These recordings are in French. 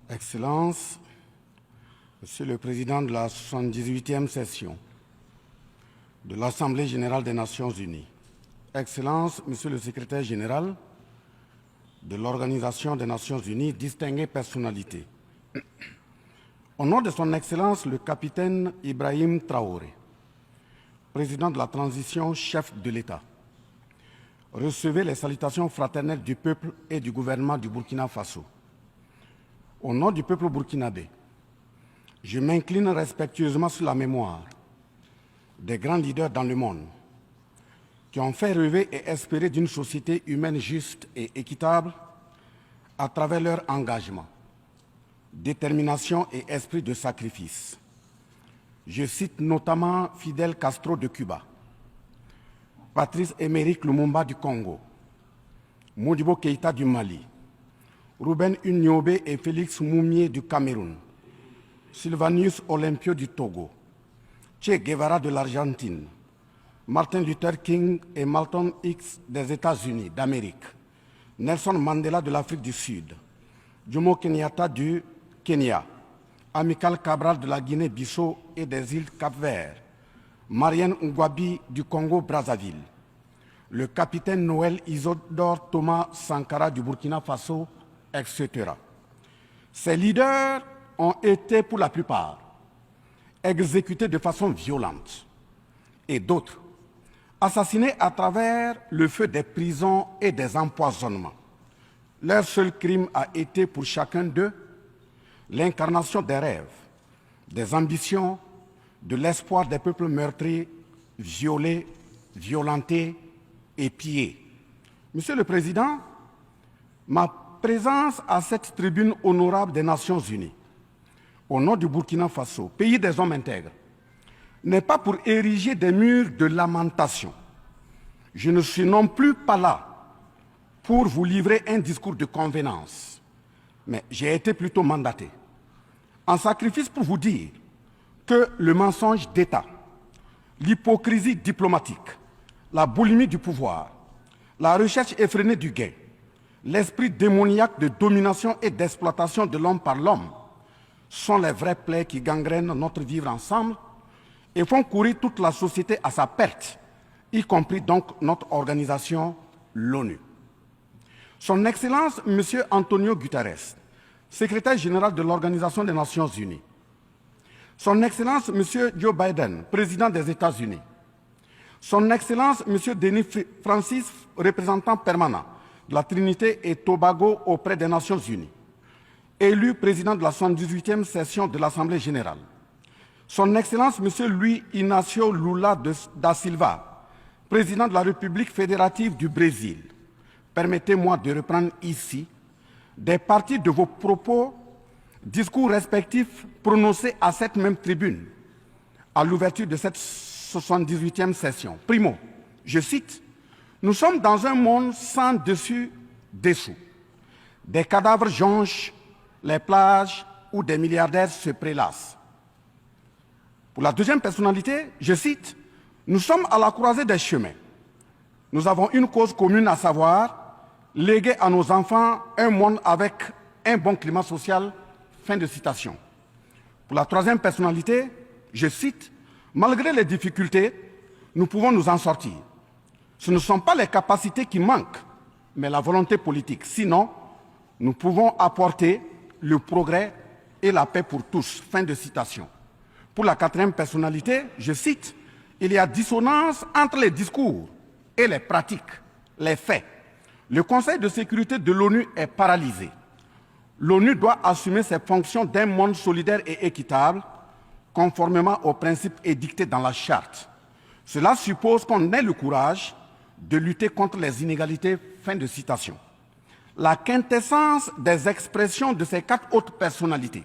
Excellences, Monsieur le Président de la 78e session de l'Assemblée générale des Nations unies, Excellences, Monsieur le Secrétaire général de l'Organisation des Nations unies, distinguées personnalités, au nom de son Excellence le capitaine Ibrahim Traoré, président de la transition, chef de l'État, recevez les salutations fraternelles du peuple et du gouvernement du Burkina Faso. Au nom du peuple burkinabé, je m'incline respectueusement sur la mémoire des grands leaders dans le monde qui ont fait rêver et espérer d'une société humaine juste et équitable à travers leur engagement, détermination et esprit de sacrifice. Je cite notamment Fidel Castro de Cuba, Patrice Émeric Lumumba du Congo, Modibo Keïta du Mali, Ruben Unyobé et Félix Moumié du Cameroun, Sylvanus Olympio du Togo, Che Guevara de l'Argentine, Martin Luther King et Malcolm X des États-Unis d'Amérique, Nelson Mandela de l'Afrique du Sud, Jomo Kenyatta du Kenya, Amilcar Cabral de la Guinée-Bissau et des îles Cap-Vert, Marianne Ngouabi du Congo-Brazzaville, le capitaine Noël Isidore Thomas Sankara du Burkina Faso, etc. Ces leaders ont été, pour la plupart, exécutés de façon violente et d'autres assassinés à travers le feu des prisons et des empoisonnements. Leur seul crime a été pour chacun d'eux l'incarnation des rêves, des ambitions, de l'espoir des peuples meurtris, violés, violentés et pillés. Monsieur le Président, ma présence à cette tribune honorable des Nations unies, au nom du Burkina Faso, pays des hommes intègres, n'est pas pour ériger des murs de lamentation. Je ne suis non plus pas là pour vous livrer un discours de convenance, mais j'ai été plutôt mandaté en sacrifice pour vous dire que le mensonge d'État, l'hypocrisie diplomatique, la boulimie du pouvoir, la recherche effrénée du gain, l'esprit démoniaque de domination et d'exploitation de l'homme par l'homme sont les vraies plaies qui gangrènent notre vivre ensemble et font courir toute la société à sa perte, y compris donc notre organisation, l'ONU. Son Excellence, M. Antonio Guterres, secrétaire général de l'Organisation des Nations unies, Son Excellence, M. Joe Biden, président des États-Unis, Son Excellence, M. Denis Francis, représentant permanent de la Trinité et Tobago auprès des Nations unies, élu président de la 78e session de l'Assemblée générale, Son Excellence M. Luis Inácio Lula da Silva, président de la République fédérative du Brésil, permettez-moi de reprendre ici des parties de vos propos, discours respectifs prononcés à cette même tribune à l'ouverture de cette 78e session. Primo, je cite, « Nous sommes dans un monde sans dessus-dessous. Des cadavres jonchent les plages où des milliardaires se prélassent. » Pour la deuxième personnalité, je cite, « Nous sommes à la croisée des chemins. Nous avons une cause commune, à savoir léguer à nos enfants un monde avec un bon climat social. » Fin de citation. Pour la troisième personnalité, je cite, « Malgré les difficultés, nous pouvons nous en sortir. Ce ne sont pas les capacités qui manquent, mais la volonté politique. Sinon, nous pouvons apporter le progrès et la paix pour tous. » Fin de citation. Pour la quatrième personnalité, je cite, « Il y a dissonance entre les discours et les pratiques, les faits. Le Conseil de sécurité de l'ONU est paralysé. L'ONU doit assumer ses fonctions d'un monde solidaire et équitable, conformément aux principes édictés dans la Charte. Cela suppose qu'on ait le courage de lutter contre les inégalités. » Fin de citation. La quintessence des expressions de ces quatre autres personnalités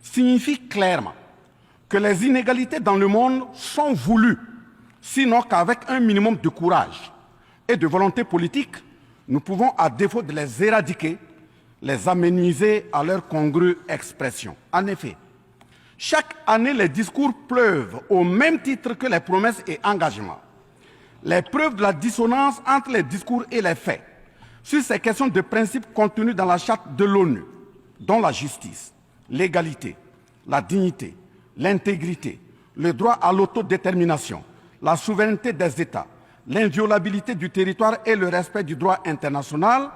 signifie clairement que les inégalités dans le monde sont voulues, sinon qu'avec un minimum de courage et de volonté politique, nous pouvons, à défaut de les éradiquer, les amenuiser à leur congrue expression. En effet, chaque année, les discours pleuvent au même titre que les promesses et engagements. Les preuves de la dissonance entre les discours et les faits sur ces questions de principe contenues dans la Charte de l'ONU dont la justice, l'égalité, la dignité, l'intégrité, le droit à l'autodétermination, la souveraineté des États, l'inviolabilité du territoire et le respect du droit international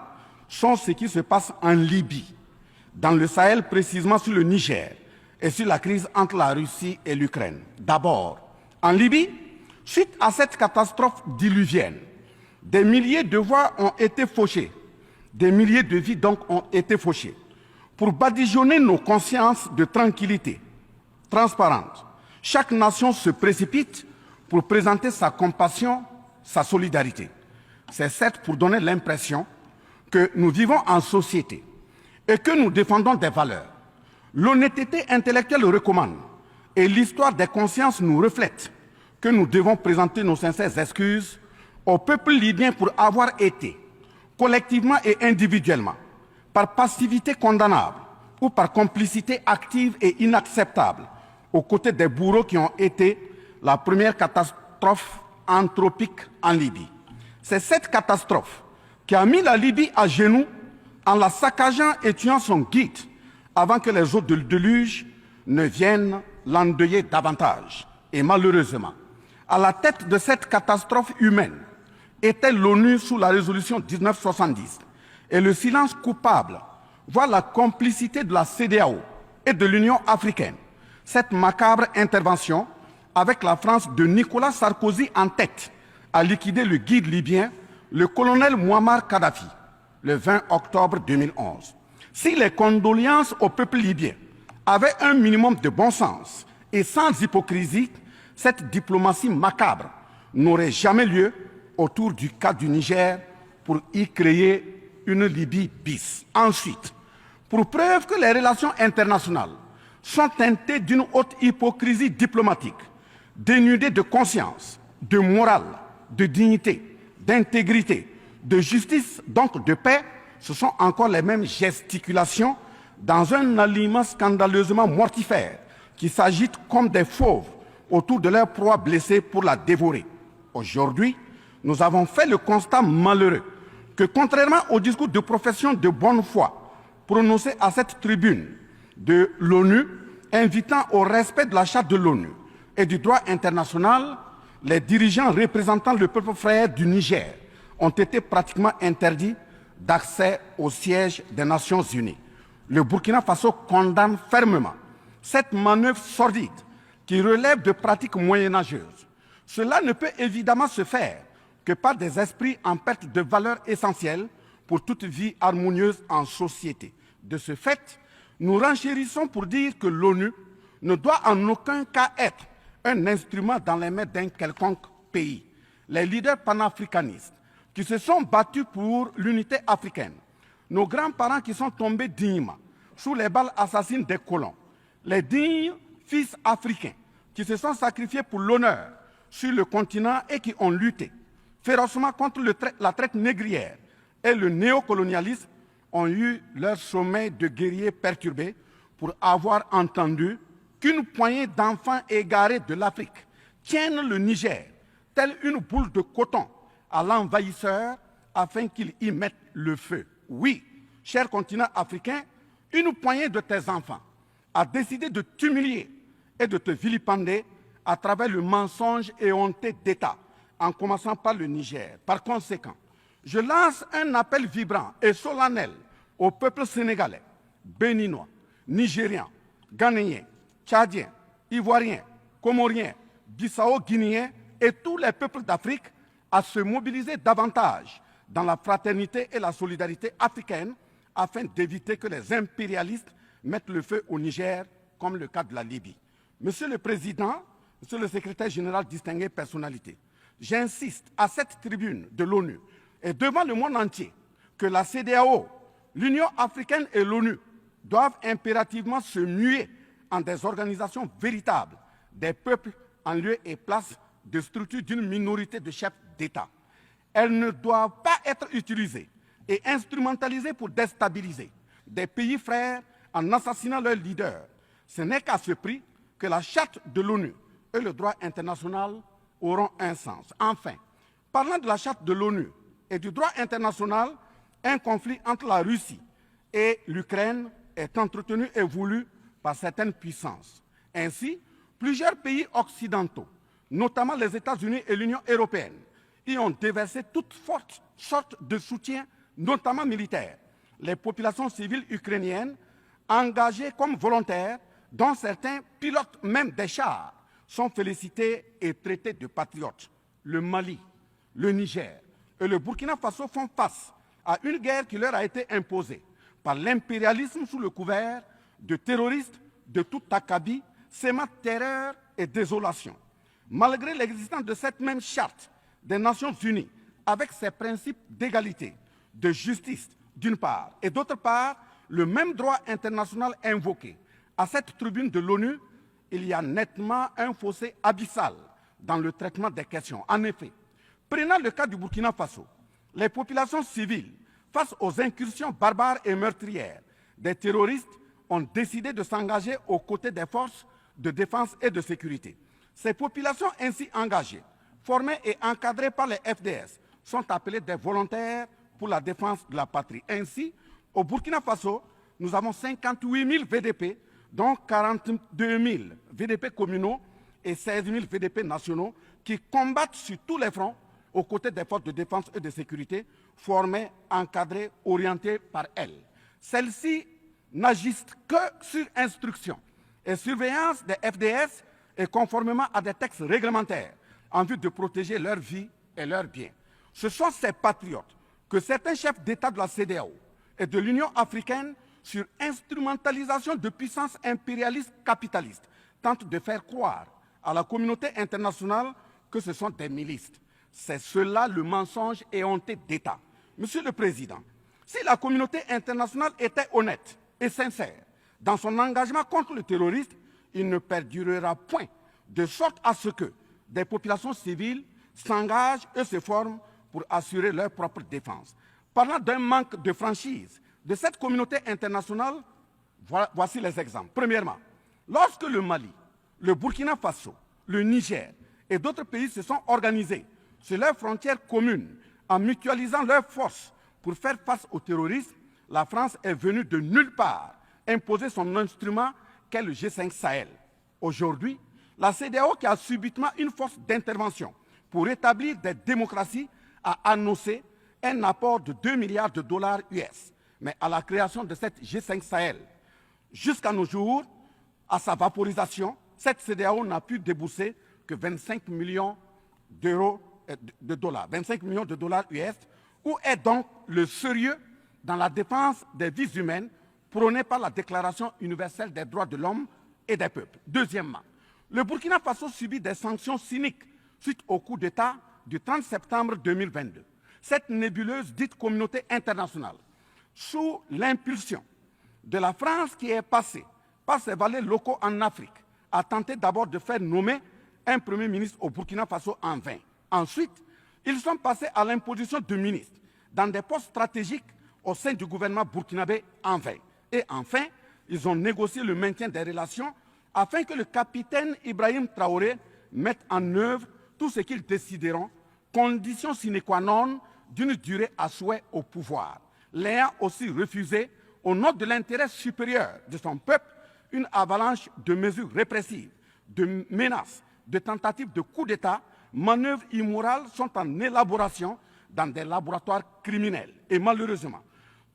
sont ce qui se passe en Libye, dans le Sahel, précisément sur le Niger et sur la crise entre la Russie et l'Ukraine. D'abord, en Libye, suite à cette catastrophe diluvienne, des milliers de voix ont été fauchées, des milliers de vies donc ont été fauchées, pour badigeonner nos consciences de tranquillité transparente. Chaque nation se précipite pour présenter sa compassion, sa solidarité. C'est certes pour donner l'impression que nous vivons en société et que nous défendons des valeurs. L'honnêteté intellectuelle recommande et l'histoire des consciences nous reflète que nous devons présenter nos sincères excuses au peuple libyen pour avoir été, collectivement et individuellement, par passivité condamnable ou par complicité active et inacceptable, aux côtés des bourreaux qui ont été la première catastrophe anthropique en Libye. C'est cette catastrophe qui a mis la Libye à genoux en la saccageant et tuant son guide avant que les eaux de déluge ne viennent l'endeuiller davantage. Et malheureusement, à la tête de cette catastrophe humaine était l'ONU sous la résolution 1970 et le silence coupable, voire la complicité de la CEDEAO et de l'Union africaine. Cette macabre intervention, avec la France de Nicolas Sarkozy en tête, a liquidé le guide libyen, le colonel Muammar Kadhafi, le 20 octobre 2011. Si les condoléances au peuple libyen avaient un minimum de bon sens et sans hypocrisie, cette diplomatie macabre n'aurait jamais lieu autour du cas du Niger pour y créer une Libye bis. Ensuite, pour preuve que les relations internationales sont teintées d'une haute hypocrisie diplomatique, dénudées de conscience, de morale, de dignité, d'intégrité, de justice, donc de paix, ce sont encore les mêmes gesticulations dans un aliment scandaleusement mortifère qui s'agitent comme des fauves autour de leur proie blessée pour la dévorer. Aujourd'hui, nous avons fait le constat malheureux que, contrairement au discours de profession de bonne foi prononcé à cette tribune de l'ONU, invitant au respect de la charte de l'ONU et du droit international, les dirigeants représentant le peuple frère du Niger ont été pratiquement interdits d'accès au siège des Nations Unies. Le Burkina Faso condamne fermement cette manœuvre sordide qui relève de pratiques moyenâgeuses. Cela ne peut évidemment se faire que par des esprits en perte de valeurs essentielles pour toute vie harmonieuse en société. De ce fait, nous renchérissons pour dire que l'ONU ne doit en aucun cas être un instrument dans les mains d'un quelconque pays. Les leaders panafricanistes qui se sont battus pour l'unité africaine, nos grands-parents qui sont tombés dignement sous les balles assassines des colons, les dignes fils africains qui se sont sacrifiés pour l'honneur sur le continent et qui ont lutté férocement contre la traite négrière et le néocolonialisme, ont eu leur sommeil de guerriers perturbé pour avoir entendu qu'une poignée d'enfants égarés de l'Afrique tiennent le Niger, telle une boule de coton, à l'envahisseur afin qu'il y mette le feu. Oui, cher continent africain, une poignée de tes enfants a décidé de t'humilier et de te vilipender à travers le mensonge éhonté d'État, en commençant par le Niger. Par conséquent, je lance un appel vibrant et solennel au peuple sénégalais, béninois, nigérien, ghanéen, tchadien, ivoirien, comorien, bissau-guinéen et tous les peuples d'Afrique à se mobiliser davantage dans la fraternité et la solidarité africaine afin d'éviter que les impérialistes mettent le feu au Niger, comme le cas de la Libye. Monsieur le Président, Monsieur le Secrétaire général, distingué personnalité, j'insiste à cette tribune de l'ONU et devant le monde entier que la CEDEAO, l'Union africaine et l'ONU doivent impérativement se muer en des organisations véritables des peuples en lieu et place de structures d'une minorité de chefs d'État. Elles ne doivent pas être utilisées et instrumentalisées pour déstabiliser des pays frères en assassinant leurs leaders. Ce n'est qu'à ce prix que la charte de l'ONU et le droit international auront un sens. Enfin, parlant de la charte de l'ONU et du droit international, un conflit entre la Russie et l'Ukraine est entretenu et voulu par certaines puissances. Ainsi, plusieurs pays occidentaux, notamment les États-Unis et l'Union européenne, y ont déversé toutes sortes de soutien, notamment militaire. Les populations civiles ukrainiennes, engagées comme volontaires, dont certains pilotent même des chars, sont félicités et traités de patriotes. Le Mali, le Niger et le Burkina Faso font face à une guerre qui leur a été imposée par l'impérialisme sous le couvert de terroristes de tout acabit, sémant terreur et désolation. Malgré l'existence de cette même charte des Nations Unies, avec ses principes d'égalité, de justice d'une part, et d'autre part, le même droit international invoqué, à cette tribune de l'ONU, il y a nettement un fossé abyssal dans le traitement des questions. En effet, prenant le cas du Burkina Faso, les populations civiles, face aux incursions barbares et meurtrières des terroristes, ont décidé de s'engager aux côtés des forces de défense et de sécurité. Ces populations ainsi engagées, formées et encadrées par les FDS, sont appelées des volontaires pour la défense de la patrie. Ainsi, au Burkina Faso, nous avons 58 000 VDP, dont 42 000 VDP communaux et 16 000 VDP nationaux, qui combattent sur tous les fronts aux côtés des forces de défense et de sécurité, formées, encadrées, orientées par elles. Celles-ci n'agissent que sur instruction et surveillance des FDS et conformément à des textes réglementaires en vue de protéger leur vie et leurs biens. Ce sont ces patriotes que certains chefs d'État de la CEDEAO et de l'Union africaine, sur instrumentalisation de puissances impérialistes capitalistes, tentent de faire croire à la communauté internationale que ce sont des milices. C'est cela le mensonge éhonté d'État. Monsieur le Président, si la communauté internationale était honnête et sincère dans son engagement contre le terrorisme, il ne perdurera point, de sorte à ce que des populations civiles s'engagent et se forment pour assurer leur propre défense. Parlant d'un manque de franchise de cette communauté internationale, voici les exemples. Premièrement, lorsque le Mali, le Burkina Faso, le Niger et d'autres pays se sont organisés sur leurs frontières communes en mutualisant leurs forces pour faire face au terrorisme, la France est venue de nulle part imposer son instrument qu'est le G5 Sahel. Aujourd'hui, la CEDEAO, qui a subitement une force d'intervention pour établir des démocraties, a annoncé un apport de 2 milliards de dollars US. Mais à la création de cette G5 Sahel, jusqu'à nos jours, à sa vaporisation, cette CEDEAO n'a pu débourser que 25 millions de dollars, 25 millions de dollars US. Où est donc le sérieux dans la défense des vies humaines prônée par la Déclaration universelle des droits de l'homme et des peuples? Deuxièmement, le Burkina Faso subit des sanctions cyniques suite au coup d'État du 30 septembre 2022. Cette nébuleuse dite communauté internationale, sous l'impulsion de la France qui est passée par ses valets locaux en Afrique, a tenté d'abord de faire nommer un Premier ministre au Burkina Faso en vain. Ensuite, ils sont passés à l'imposition de ministres dans des postes stratégiques au sein du gouvernement burkinabé en vain. Et enfin, ils ont négocié le maintien des relations afin que le capitaine Ibrahim Traoré mette en œuvre tout ce qu'ils décideront, condition sine qua non d'une durée à souhait au pouvoir. L'ayant aussi refusé, au nom de l'intérêt supérieur de son peuple, une avalanche de mesures répressives, de menaces, de tentatives de coup d'État, manœuvres immorales sont en élaboration dans des laboratoires criminels. Et malheureusement,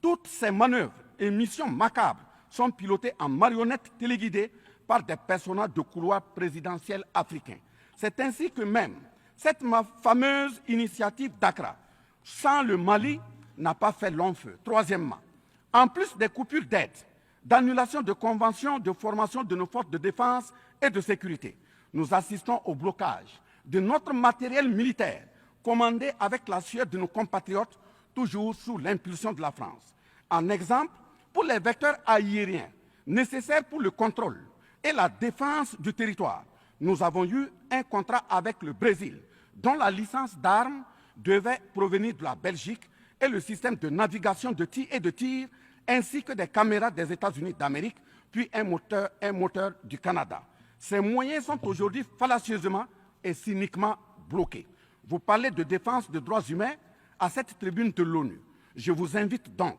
toutes ces manœuvres et missions macabres sont pilotées en marionnettes téléguidées par des personnages de couloir présidentiel africains. C'est ainsi que même cette fameuse initiative d'Accra, sans le Mali, n'a pas fait long feu. Troisièmement, en plus des coupures d'aide, d'annulation de conventions de formation de nos forces de défense et de sécurité, nous assistons au blocage de notre matériel militaire, commandé avec la sueur de nos compatriotes, toujours sous l'impulsion de la France. En exemple, pour les vecteurs aériens nécessaires pour le contrôle et la défense du territoire, nous avons eu un contrat avec le Brésil, dont la licence d'armes devait provenir de la Belgique et le système de navigation de tir ainsi que des caméras des États-Unis d'Amérique, puis un moteur du Canada. Ces moyens sont aujourd'hui fallacieusement et cyniquement bloqués. Vous parlez de défense des droits humains à cette tribune de l'ONU. Je vous invite donc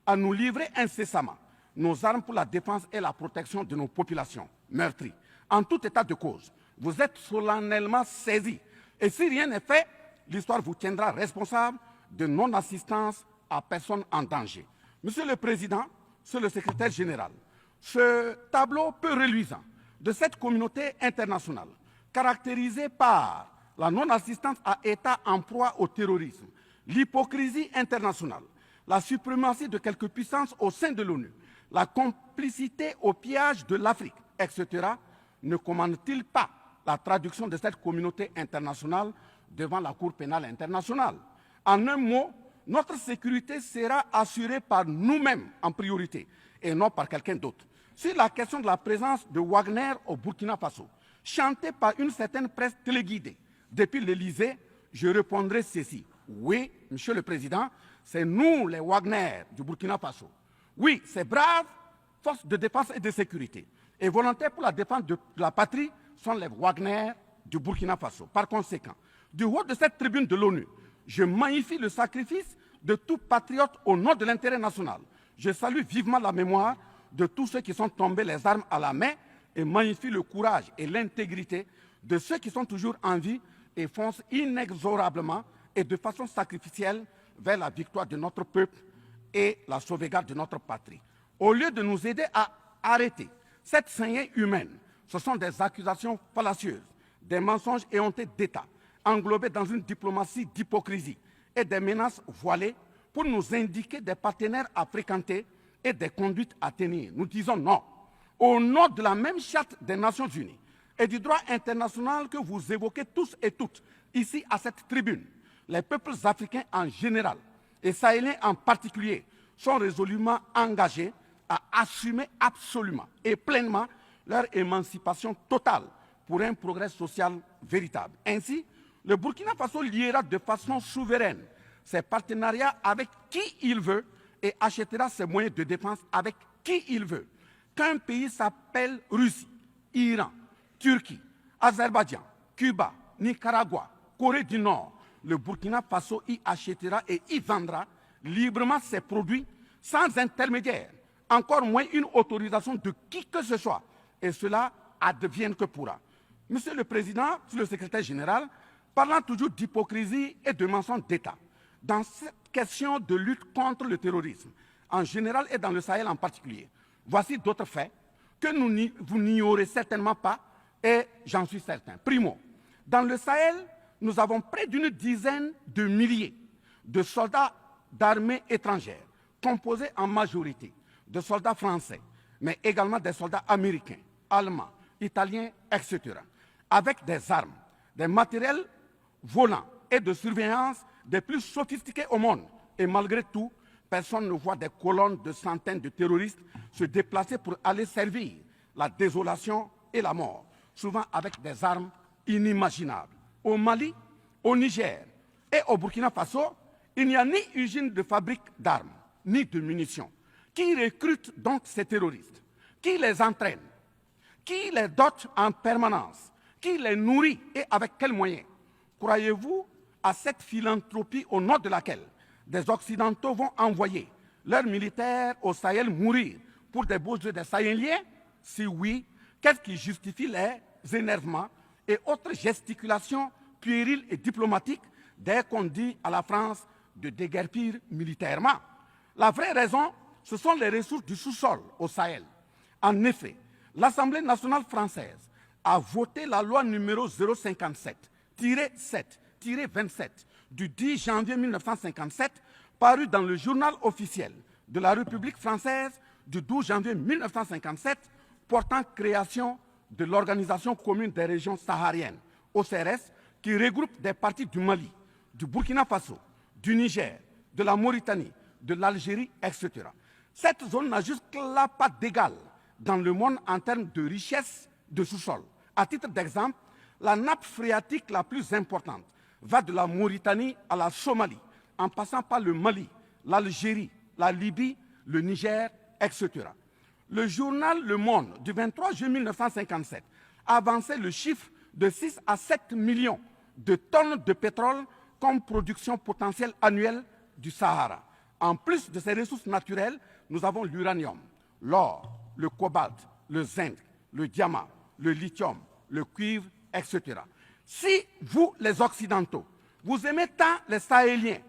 à nous livrer incessamment nos armes pour la défense et la protection de nos populations meurtries. En tout état de cause, vous êtes solennellement saisis. Et si rien n'est fait, l'histoire vous tiendra responsable de non-assistance à personne en danger. Monsieur le Président, Monsieur le Secrétaire général, ce tableau peu reluisant de cette communauté internationale, caractérisée par la non-assistance à États en proie au terrorisme, l'hypocrisie internationale, la suprématie de quelques puissances au sein de l'ONU, la complicité au pillage de l'Afrique, etc., ne commande-t-il pas la traduction de cette communauté internationale devant la Cour pénale internationale? En un mot, notre sécurité sera assurée par nous-mêmes en priorité et non par quelqu'un d'autre. Sur la question de la présence de Wagner au Burkina Faso, chantée par une certaine presse téléguidée depuis l'Élysée, je répondrai ceci. Oui, Monsieur le Président, c'est nous les Wagner du Burkina Faso. Oui, ces braves forces de défense et de sécurité et volontaires pour la défense de la patrie sont les Wagner du Burkina Faso. Par conséquent, du haut de cette tribune de l'ONU, je magnifie le sacrifice de tout patriote au nom de l'intérêt national. Je salue vivement la mémoire de tous ceux qui sont tombés les armes à la main et magnifie le courage et l'intégrité de ceux qui sont toujours en vie et foncent inexorablement et de façon sacrificielle vers la victoire de notre peuple et la sauvegarde de notre patrie. Au lieu de nous aider à arrêter cette saignée humaine, ce sont des accusations fallacieuses, des mensonges éhontés d'État, englobés dans une diplomatie d'hypocrisie et des menaces voilées pour nous indiquer des partenaires à fréquenter et des conduites à tenir. Nous disons non. Au nom de la même charte des Nations Unies et du droit international que vous évoquez tous et toutes ici à cette tribune, les peuples africains en général et sahéliens en particulier sont résolument engagés à assumer absolument et pleinement leur émancipation totale pour un progrès social véritable. Ainsi, le Burkina Faso liera de façon souveraine ses partenariats avec qui il veut et achètera ses moyens de défense avec qui il veut. Qu'un pays s'appelle Russie, Iran, Turquie, Azerbaïdjan, Cuba, Nicaragua, Corée du Nord, le Burkina Faso y achètera et y vendra librement ses produits sans intermédiaire, encore moins une autorisation de qui que ce soit. Et cela advienne que pourra. Monsieur le Président, Monsieur le Secrétaire général, parlant toujours d'hypocrisie et de mensonges d'État, dans cette question de lutte contre le terrorisme, en général et dans le Sahel en particulier, voici d'autres faits que vous n'ignorez certainement pas et j'en suis certain. Primo, dans le Sahel, nous avons près d'une dizaine de milliers de soldats d'armées étrangères, composés en majorité de soldats français, mais également des soldats américains, allemands, italiens, etc., avec des armes, des matériels volants et de surveillance des plus sophistiqués au monde. Et malgré tout, personne ne voit des colonnes de centaines de terroristes se déplacer pour aller servir la désolation et la mort, souvent avec des armes inimaginables. Au Mali, au Niger et au Burkina Faso, il n'y a ni usine de fabrique d'armes, ni de munitions. Qui recrute donc ces terroristes? Qui les entraîne? Qui les dote en permanence? Qui les nourrit et avec quels moyens? Croyez-vous à cette philanthropie au nom de laquelle des Occidentaux vont envoyer leurs militaires au Sahel mourir pour des beaux yeux des Sahéliens? Si oui, qu'est-ce qui justifie les énervements et autres gesticulations puériles et diplomatiques dès qu'on dit à la France de déguerpir militairement? La vraie raison, ce sont les ressources du sous-sol au Sahel. En effet, l'Assemblée nationale française a voté la loi numéro 057-7-27 du 10 janvier 1957, parue dans le journal officiel de la République française du 12 janvier 1957, portant création de l'Organisation commune des régions sahariennes, OCRS, qui regroupe des parties du Mali, du Burkina Faso, du Niger, de la Mauritanie, de l'Algérie, etc. Cette zone n'a jusque-là pas d'égal dans le monde en termes de richesse de sous-sol. À titre d'exemple, la nappe phréatique la plus importante va de la Mauritanie à la Somalie, en passant par le Mali, l'Algérie, la Libye, le Niger, etc. Le journal Le Monde du 23 juin 1957 avançait le chiffre de 6 à 7 millions de tonnes de pétrole comme production potentielle annuelle du Sahara. En plus de ces ressources naturelles, nous avons l'uranium. l'or, le cobalt, le zinc, le diamant, le lithium, le cuivre, etc. Si vous, les Occidentaux, vous aimez tant les Sahéliens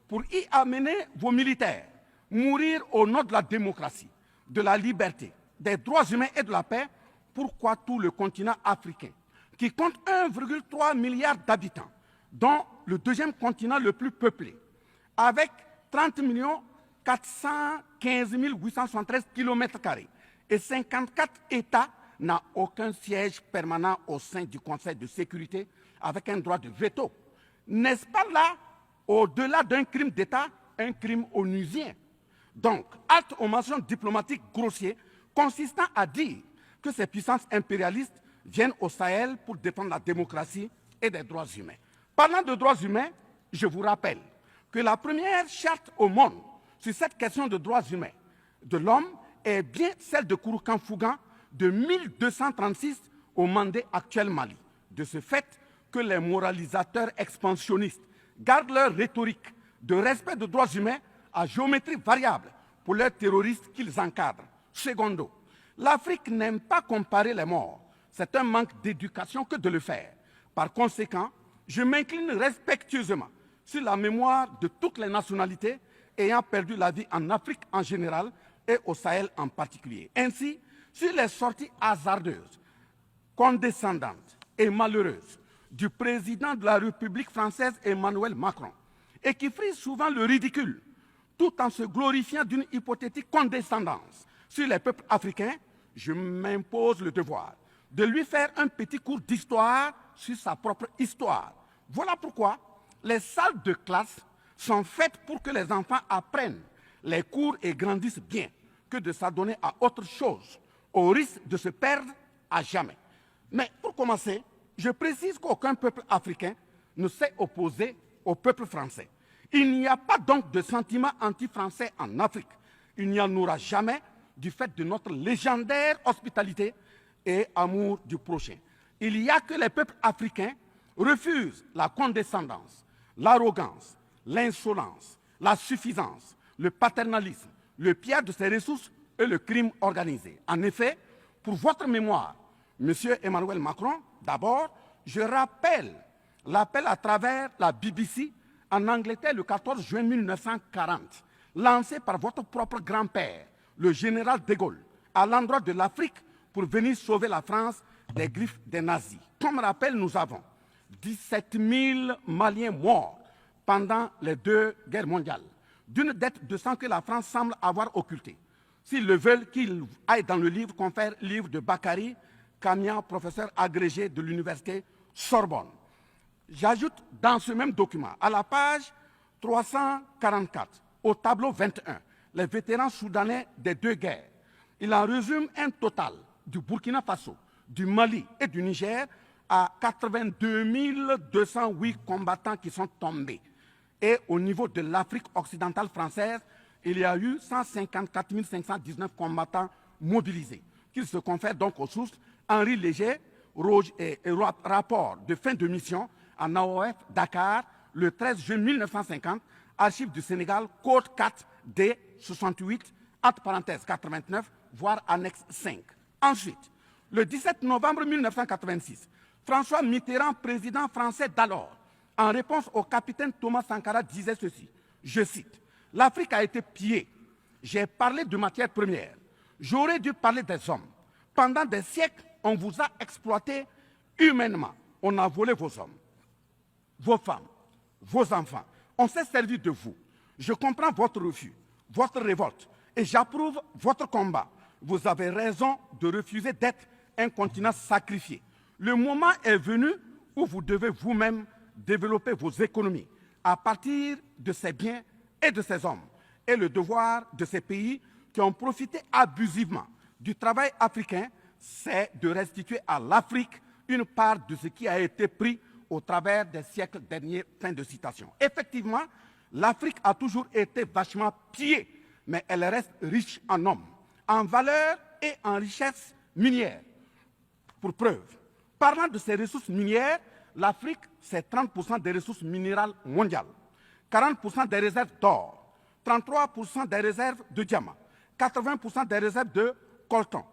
pour y amener vos militaires, mourir au nom de la démocratie, de la liberté, des droits humains et de la paix, pourquoi tout le continent africain, qui compte 1,3 milliard d'habitants, dont le deuxième continent le plus peuplé, avec 30 415 873 km² et 54 États, n'a aucun siège permanent au sein du Conseil de sécurité avec un droit de veto. N'est-ce pas là, au-delà d'un crime d'État, un crime onusien? Donc, halte aux mentions diplomatiques grossiers consistant à dire que ces puissances impérialistes viennent au Sahel pour défendre la démocratie et des droits humains. Parlant de droits humains, je vous rappelle que la première charte au monde sur cette question de droits humains de l'homme est bien celle de Kouroukan Fougan de 1236 au Mandé actuel Mali. De ce fait que les moralisateurs expansionnistes gardent leur rhétorique de respect des droits humains à géométrie variable pour leurs terroristes qu'ils encadrent. Secondo, l'Afrique n'aime pas comparer les morts. C'est un manque d'éducation que de le faire. Par conséquent, je m'incline respectueusement sur la mémoire de toutes les nationalités ayant perdu la vie en Afrique en général et au Sahel en particulier. Ainsi, sur les sorties hasardeuses, condescendantes et malheureuses du président de la République française Emmanuel Macron, et qui frise souvent le ridicule, tout en se glorifiant d'une hypothétique condescendance sur les peuples africains, je m'impose le devoir de lui faire un petit cours d'histoire sur sa propre histoire. Voilà pourquoi les salles de classe sont faites pour que les enfants apprennent les cours et grandissent bien, que de s'adonner à autre chose, au risque de se perdre à jamais. Mais pour commencer, je précise qu'aucun peuple africain ne s'est opposé au peuple français. Il n'y a pas donc de sentiment anti-français en Afrique. Il n'y en aura jamais du fait de notre légendaire hospitalité et amour du prochain. Il n'y a que les peuples africains refusent la condescendance, l'arrogance, l'insolence, la suffisance, le paternalisme, le pillage de ses ressources et le crime organisé. En effet, pour votre mémoire, M. Emmanuel Macron, d'abord, je rappelle l'appel à travers la BBC en Angleterre le 14 juin 1940, lancé par votre propre grand-père, le général de Gaulle, à l'endroit de l'Afrique pour venir sauver la France des griffes des nazis. Comme rappel, nous avons 17 000 Maliens morts pendant les 2 guerres mondiales, d'une dette de sang que la France semble avoir occultée. S'ils le veulent, qu'ils aillent dans le livre, confère livre de Bakary Kamia, professeur agrégé de l'université Sorbonne. J'ajoute dans ce même document, à la page 344, au tableau 21, les vétérans soudanais des 2 guerres. Il en résume un total du Burkina Faso, du Mali et du Niger à 82 208 combattants qui sont tombés. Et au niveau de l'Afrique occidentale française, il y a eu 154 519 combattants mobilisés, qu'ils se confèrent donc aux sources Henri Léger, rapport de fin de mission en AOF Dakar, le 13 juin 1950, archives du Sénégal, code 4 D 68, entre parenthèses 89, voire annexe 5. Ensuite, le 17 novembre 1986, François Mitterrand, président français d'alors, en réponse au capitaine Thomas Sankara, disait ceci, je cite, « L'Afrique a été pillée. J'ai parlé de matières premières. J'aurais dû parler des hommes. Pendant des siècles, on vous a exploité humainement. On a volé vos hommes, vos femmes, vos enfants. On s'est servi de vous. Je comprends votre refus, votre révolte, et j'approuve votre combat. Vous avez raison de refuser d'être un continent sacrifié. Le moment est venu où vous devez vous-même développer vos économies à partir de ces biens et de ces hommes. Et le devoir de ces pays qui ont profité abusivement du travail africain, c'est de restituer à l'Afrique une part de ce qui a été pris au travers des siècles derniers. » Fin de citation. Effectivement, l'Afrique a toujours été vachement pillée, mais elle reste riche en hommes, en valeur et en richesse minière. Pour preuve, parlant de ses ressources minières, l'Afrique, c'est 30% des ressources minérales mondiales, 40% des réserves d'or, 33% des réserves de diamants, 80% des réserves de coltan,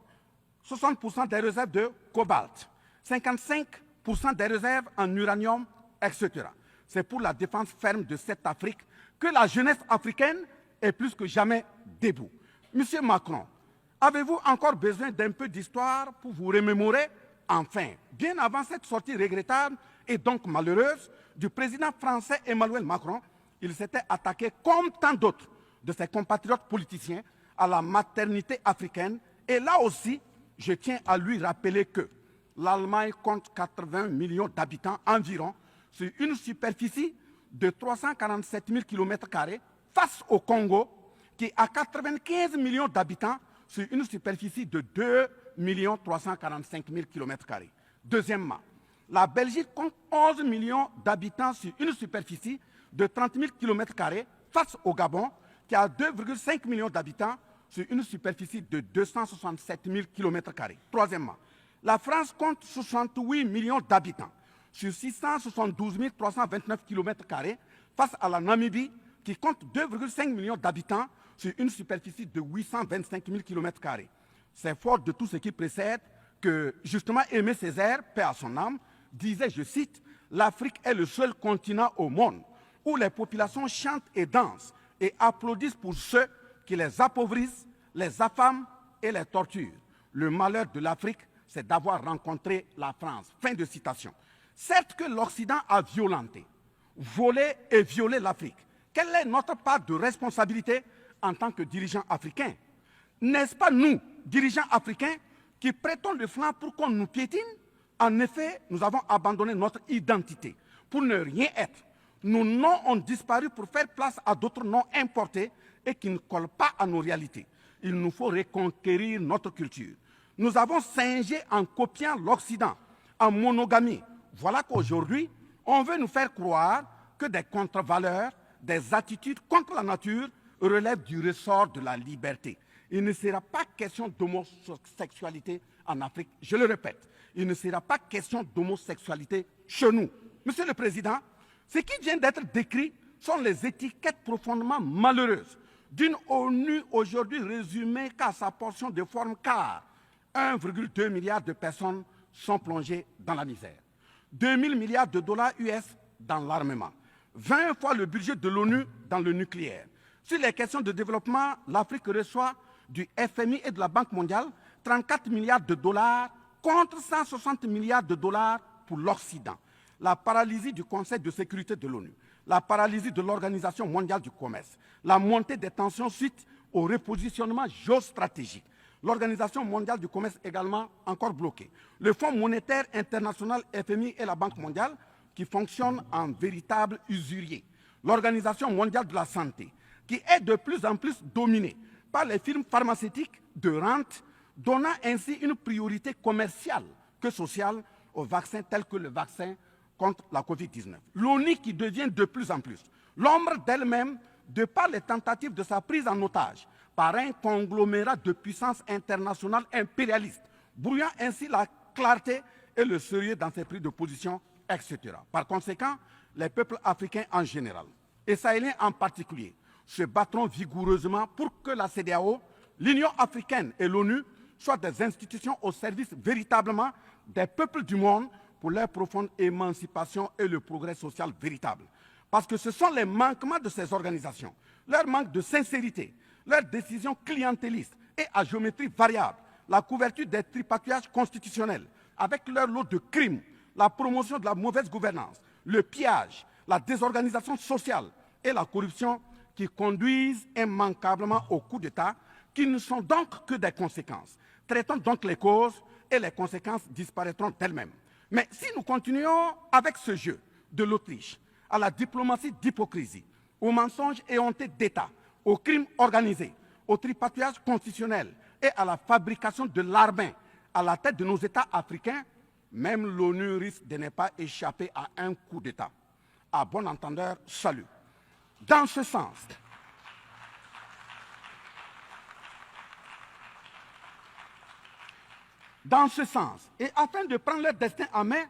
60% des réserves de cobalt, 55% des réserves en uranium, etc. C'est pour la défense ferme de cette Afrique que la jeunesse africaine est plus que jamais debout. Monsieur Macron, avez-vous encore besoin d'un peu d'histoire pour vous remémorer? Enfin, bien avant cette sortie regrettable et donc malheureuse du président français Emmanuel Macron, il s'était attaqué, comme tant d'autres de ses compatriotes politiciens, à la maternité africaine. Et là aussi, je tiens à lui rappeler que l'Allemagne compte 80 millions d'habitants environ sur une superficie de 347 000 km² face au Congo, qui a 95 millions d'habitants sur une superficie de 2 345 000 km². Deuxièmement, la Belgique compte 11 millions d'habitants sur une superficie de 30 000 km² face au Gabon, qui a 2,5 millions d'habitants sur une superficie de 267 000 km². Troisièmement, la France compte 68 millions d'habitants sur 672 329 km² face à la Namibie, qui compte 2,5 millions d'habitants sur une superficie de 825 000 km². C'est fort de tout ce qui précède que, justement, Aimé Césaire, paix à son âme, disait, je cite, « L'Afrique est le seul continent au monde où les populations chantent et dansent et applaudissent pour ceux qui les appauvrissent, les affament et les torturent. Le malheur de l'Afrique, c'est d'avoir rencontré la France. » Fin de citation. Certes que l'Occident a violenté, volé et violé l'Afrique. Quelle est notre part de responsabilité en tant que dirigeants africains? N'est-ce pas nous, dirigeants africains, qui prêtons le flanc pour qu'on nous piétine? En effet, nous avons abandonné notre identité pour ne rien être. Nos noms ont disparu pour faire place à d'autres noms importés et qui ne collent pas à nos réalités. Il nous faut reconquérir notre culture. Nous avons singé en copiant l'Occident, en monogamie. Voilà qu'aujourd'hui, on veut nous faire croire que des contre-valeurs, des attitudes contre la nature relèvent du ressort de la liberté. Il ne sera pas question d'homosexualité en Afrique, je le répète. Il ne sera pas question d'homosexualité chez nous. Monsieur le Président, ce qui vient d'être décrit sont les étiquettes profondément malheureuses d'une ONU aujourd'hui résumée qu'à sa portion de forme, car 1,2 milliard de personnes sont plongées dans la misère. 2 000 milliards de dollars US dans l'armement. 20 fois le budget de l'ONU dans le nucléaire. Sur les questions de développement, l'Afrique reçoit du FMI et de la Banque mondiale 34 milliards de dollars contre 160 milliards de dollars pour l'Occident. La paralysie du Conseil de sécurité de l'ONU, la paralysie de l'Organisation mondiale du commerce, la montée des tensions suite au repositionnement géostratégique. L'Organisation mondiale du commerce également encore bloquée. Le Fonds monétaire international FMI et la Banque mondiale qui fonctionnent en véritable usurier. L'Organisation mondiale de la santé qui est de plus en plus dominée par les firmes pharmaceutiques de rente, donnant ainsi une priorité commerciale que sociale aux vaccins tels que le vaccin contre la Covid-19. L'ONU qui devient de plus en plus l'ombre d'elle-même de par les tentatives de sa prise en otage par un conglomérat de puissances internationales impérialistes, brouillant ainsi la clarté et le sérieux dans ses prises de position, etc. Par conséquent, les peuples africains en général, et sahéliens en particulier, se battront vigoureusement pour que la CEDEAO, l'Union africaine et l'ONU soient des institutions au service véritablement des peuples du monde pour leur profonde émancipation et le progrès social véritable. Parce que ce sont les manquements de ces organisations, leur manque de sincérité, leurs décisions clientélistes et à géométrie variable, la couverture des tripatouillages constitutionnels, avec leur lot de crimes, la promotion de la mauvaise gouvernance, le pillage, la désorganisation sociale et la corruption qui conduisent immanquablement au coup d'État, qui ne sont donc que des conséquences. Traitons donc les causes et les conséquences disparaîtront d'elles-mêmes. Mais si nous continuons avec ce jeu de l'Autriche, à la diplomatie d'hypocrisie, aux mensonges éhontés d'État, aux crimes organisés, au tripatouillage constitutionnel et à la fabrication de l'armée à la tête de nos États africains, même l'ONU risque de ne pas échapper à un coup d'État. À bon entendeur, salut. Dans ce sens, et afin de prendre leur destin en main,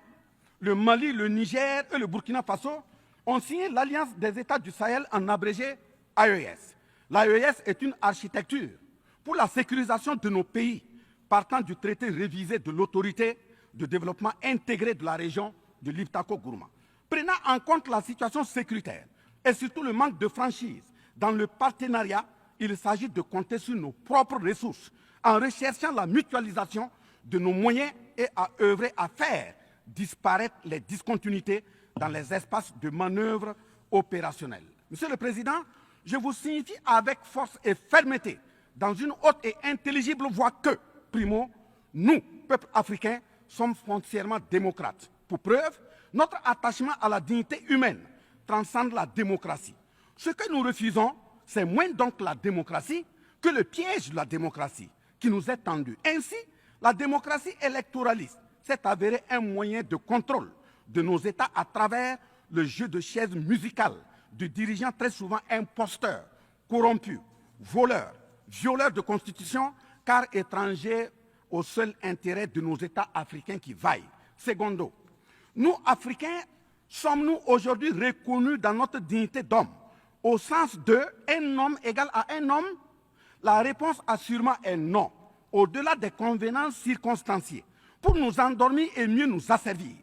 le Mali, le Niger et le Burkina Faso ont signé l'Alliance des États du Sahel, en abrégé AES. L'AES est une architecture pour la sécurisation de nos pays, partant du traité révisé de l'autorité de développement intégré de la région de l'Iptako-Gourma. Prenant en compte la situation sécuritaire et surtout le manque de franchise dans le partenariat, il s'agit de compter sur nos propres ressources en recherchant la mutualisation de nos moyens et à œuvrer à faire disparaître les discontinuités dans les espaces de manœuvre opérationnels. Monsieur le Président, je vous signifie avec force et fermeté, dans une haute et intelligible voix que, primo, nous, peuple africain, sommes foncièrement démocrates. Pour preuve, notre attachement à la dignité humaine transcende la démocratie. Ce que nous refusons, c'est moins donc la démocratie que le piège de la démocratie qui nous est tendu. Ainsi, la démocratie électoraliste s'est avérée un moyen de contrôle de nos États à travers le jeu de chaises musicales de dirigeants très souvent imposteurs, corrompus, voleurs, violeurs de constitution, car étrangers au seul intérêt de nos États africains qui vaillent. Secondo, nous, Africains, sommes-nous aujourd'hui reconnus dans notre dignité d'homme, au sens de un homme égal à un homme? La réponse assurément est non, au-delà des convenances circonstanciées, pour nous endormir et mieux nous asservir.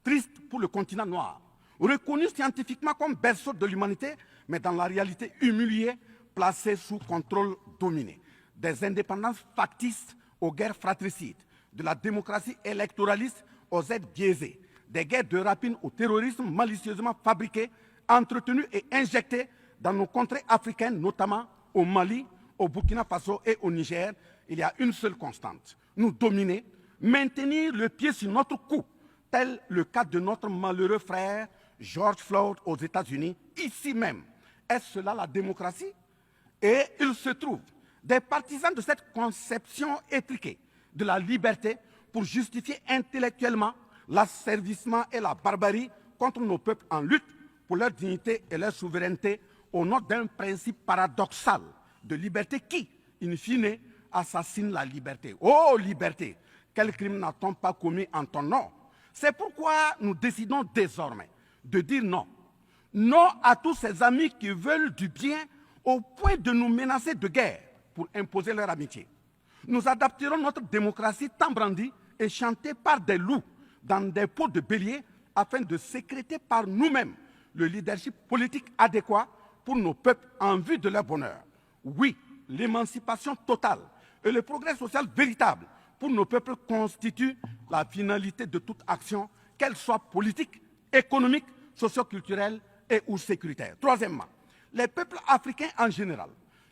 Triste pour le continent noir, reconnu scientifiquement comme berceau de l'humanité, mais dans la réalité humilié, placé sous contrôle dominé. Des indépendances factices aux guerres fratricides, de la démocratie électoraliste aux aides biaisées, des guerres de rapine au terrorisme malicieusement fabriquées, entretenues et injectées dans nos contrées africaines, notamment au Mali, au Burkina Faso et au Niger. Il y a une seule constante: nous dominer, maintenir le pied sur notre cou, tel le cas de notre malheureux frère George Floyd aux États-Unis, ici même. Est-ce cela la démocratie? Et il se trouve des partisans de cette conception étriquée de la liberté pour justifier intellectuellement l'asservissement et la barbarie contre nos peuples en lutte pour leur dignité et leur souveraineté au nom d'un principe paradoxal de liberté qui, in fine, assassine la liberté. Oh liberté, quel crime n'a-t-on pas commis en ton nom? C'est pourquoi nous décidons désormais de dire non. Non à tous ces amis qui veulent du bien au point de nous menacer de guerre pour imposer leur amitié. Nous adapterons notre démocratie tant brandie et chantée par des loups dans des pots de bélier afin de sécréter par nous-mêmes le leadership politique adéquat pour nos peuples en vue de leur bonheur. Oui, l'émancipation totale et le progrès social véritable pour nos peuples constituent la finalité de toute action, qu'elle soit politique, économique, socio-culturelle et ou sécuritaire. Troisièmement, les peuples africains en général,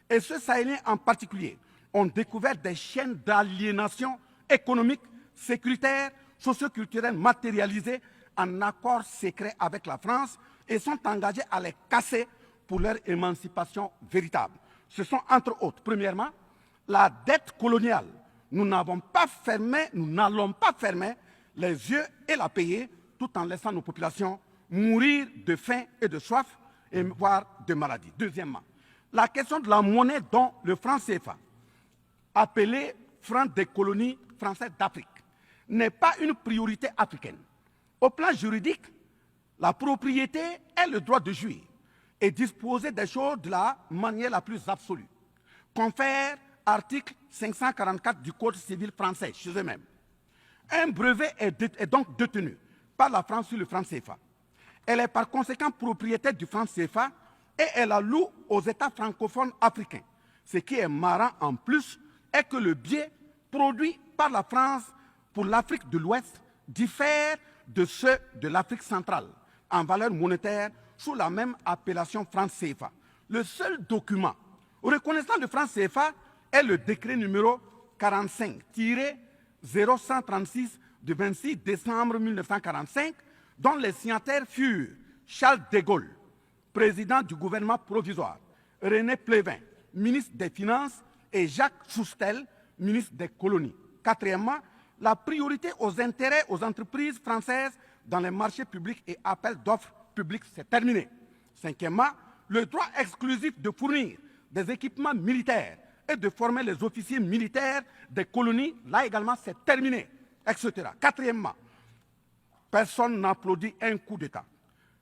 et ceux sahéliens en particulier, ont découvert des chaînes d'aliénation économique, sécuritaire, socio-culturelle matérialisées en accord secret avec la France et sont engagés à les casser pour leur émancipation véritable. Ce sont entre autres, premièrement, la dette coloniale. Nous n'allons pas fermer les yeux et la payer tout en laissant nos populations mourir de faim et de soif, et voire de maladie. Deuxièmement, la question de la monnaie dont le franc CFA, appelé franc des colonies françaises d'Afrique, n'est pas une priorité africaine. Au plan juridique, la propriété est le droit de jouir et disposer des choses de la manière la plus absolue. Confère article 544 du Code civil français chez eux-mêmes. Un brevet est donc détenu par la France sur le franc CFA. Elle est par conséquent propriétaire du franc CFA et elle la loue aux États francophones africains. Ce qui est marrant en plus est que le biais produit par la France pour l'Afrique de l'Ouest diffère de ceux de l'Afrique centrale en valeur monétaire sous la même appellation franc CFA. Le seul document reconnaissant le franc CFA est le décret numéro 45-0136 du 26 décembre 1945, dont les signataires furent Charles de Gaulle, président du gouvernement provisoire, René Plévin, ministre des Finances, et Jacques Soustel, ministre des Colonies. Quatrièmement, la priorité aux intérêts aux entreprises françaises dans les marchés publics et appels d'offres publics, c'est terminé. Cinquièmement, le droit exclusif de fournir des équipements militaires et de former les officiers militaires des colonies, là également c'est terminé, etc. Quatrièmement, personne n'applaudit un coup d'État.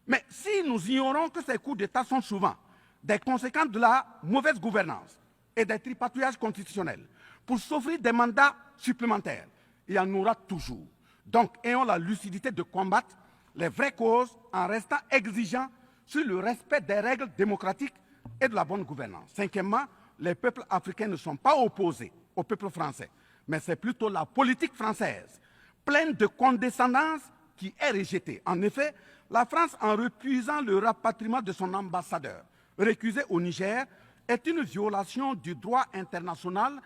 Mais si nous ignorons que ces coups d'État sont souvent des conséquences de la mauvaise gouvernance, et des tripatouillages constitutionnels pour s'offrir des mandats supplémentaires, il y en aura toujours. Donc, ayons la lucidité de combattre les vraies causes en restant exigeants sur le respect des règles démocratiques et de la bonne gouvernance. Cinquièmement, les peuples africains ne sont pas opposés au peuple français, mais c'est plutôt la politique française, pleine de condescendance, qui est rejetée. En effet, la France, en refusant le rapatriement de son ambassadeur récusé au Niger, est une violation du droit international,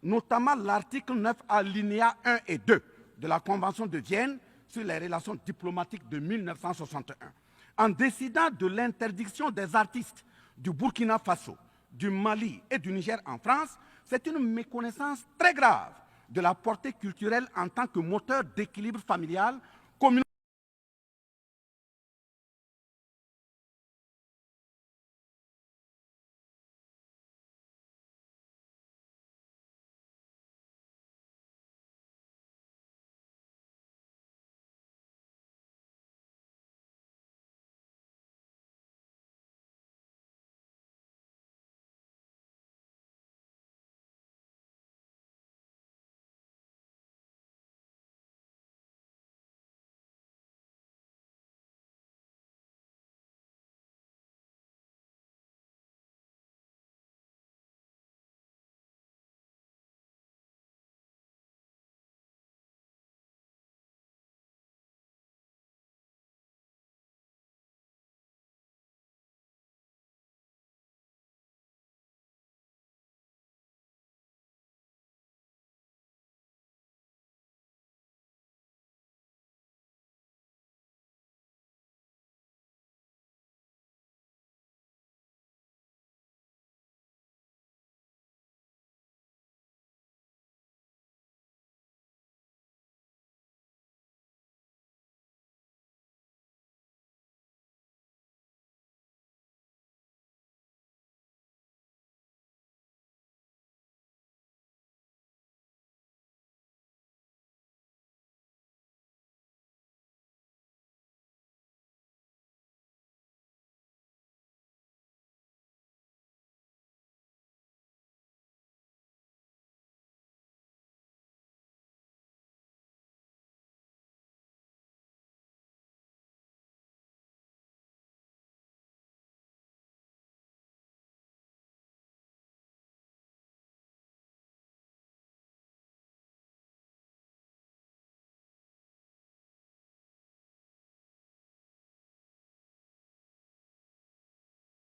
notamment l'article 9 alinéa 1 et 2 de la Convention de Vienne sur les relations diplomatiques de 1961. En décidant de l'interdiction des artistes du Burkina Faso, du Mali et du Niger en France, c'est une méconnaissance très grave de la portée culturelle en tant que moteur d'équilibre familial